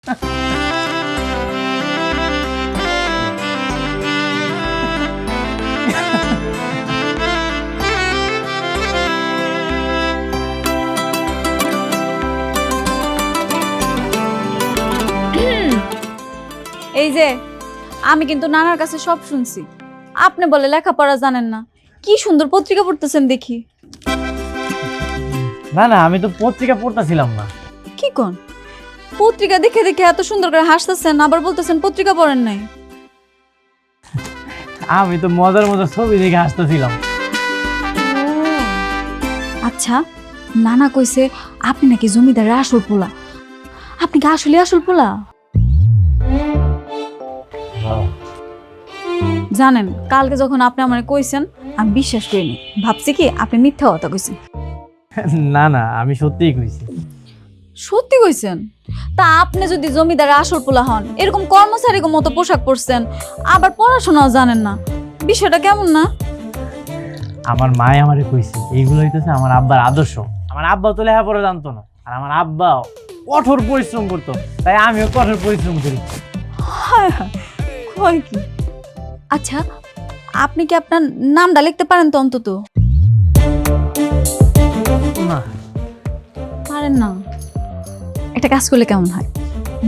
এই যে আমি কিন্তু নানার কাছে সব শুনছি, আপনি বলে লেখাপড়া জানেন না। কি সুন্দর পত্রিকা পড়তেছেন দেখি। না না, আমি তো পত্রিকা পড়তেছিলাম না। কি কোন? পত্রিকা দেখে দেখে এত সুন্দর করে হাসতেছেন, আবার বলতেছেন পত্রিকা পড়েন নাই। আমি তো মজার মজার ছবি দেখে হাসতেছিলাম। আচ্ছা, নানা কইছে আপনি নাকি জমিদারের আসল পোলা। আপনি কি আসলে আসল পোলা? জানেন, কালকে যখন আপনি আমারে কইছেন আমি বিশ্বাস করিনি, ভাবছি কি আপনি মিথ্যা কথা কইছেন। না না, আমি সত্যিই কইছি। সত্যি কইছেন? তা আপনি যদি জমিদারের আসল পোলা হন, এরকম কর্মচারীর মতো পোশাক পরছেন, আবার পড়াশোনাও জানেন না, বিষয়টা কেমন না? আমার মায়ে আমারে কইছে এইগুলো হইতেছে আমার আব্বার আদর্শ। আমার আব্বা তো লেখাপড়া জানতো না, আর আমার আব্বাও কঠোর পরিশ্রম করতো, তাই আমিও কঠোর পরিশ্রম করি। হায় হায়, কয় কি? আচ্ছা, আপনি কি আপনার নামটা লিখতে পারেন তো অন্তত? না। পারেন না? একটা কাজ করলে কেমন হয়?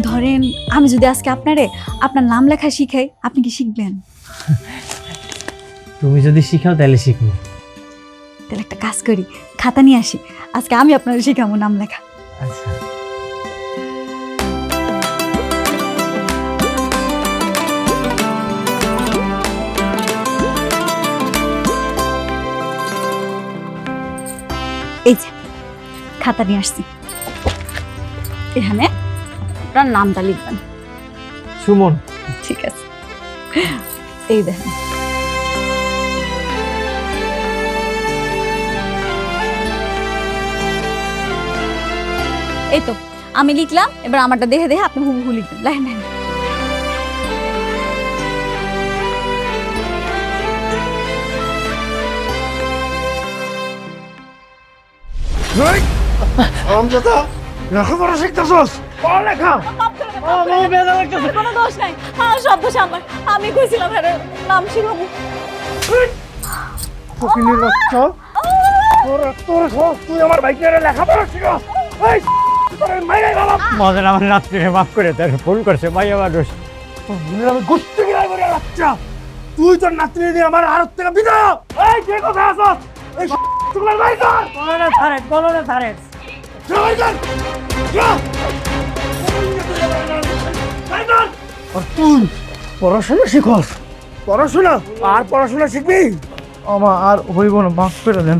ধরেন আমি যদি আজকে আপনার নাম লেখা শিখাই, আপনি কি শিখবেন? তুমি যদি শিখাও তাহলে শিখবো। তাহলে একটা কাজ করি, খাতা নিয়ে আসি, আজকে আমি আপনার শিখাবো নাম লেখা। আচ্ছা। এই যে খাতা নিয়ে আসছি, এখানে আপনার নামটা লিখবেন। সুমন। ঠিক আছে, এই দেখেন। এই তো আমি লিখলাম, এবার আমারটা দেখে দেখে আপনি হুবহু লিখবেন। লেখেন লেখেন। লেখাপড়া শিখতেছস? পড়ালেখা কোনো দোষ নাই, সব দোষ আমার। আমি কইছিলাম নাম শিখাবো। ফকিনীর বাচ্চা, তুই আমার ভাইকে লেখাপড়া শিখাস? এই তোরে মাইরাই ভালো। মজার আমার রাত্রিরে মাফ করে তার ফোন করছে মাইয়া মানুষ। আমি গুষ্টি গিলাই করে বাচ্চা, তুই তোর নাতনি দিয়ে আমার আড়ত থেকে বিদায় হ। এই কে কোথায় আছস? এই তোর ভাই কর, কলনে ছাড়ে সবাই কর। আর তুই পড়াশোনা শিখস? পড়াশোনা আর পড়াশোনা শিখবি? আমার আর হইব না, মাফ করে দেন।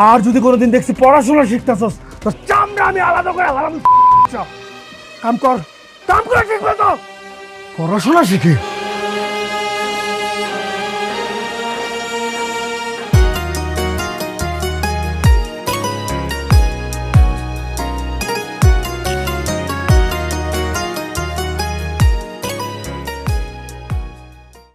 আর যদি কোনোদিন দেখছি পড়াশোনা শিখতেছস তো চামড়া আমি আলাদা করে হারাম। কাম কর, কাম করে শিখবে তো। পড়াশোনা শিখি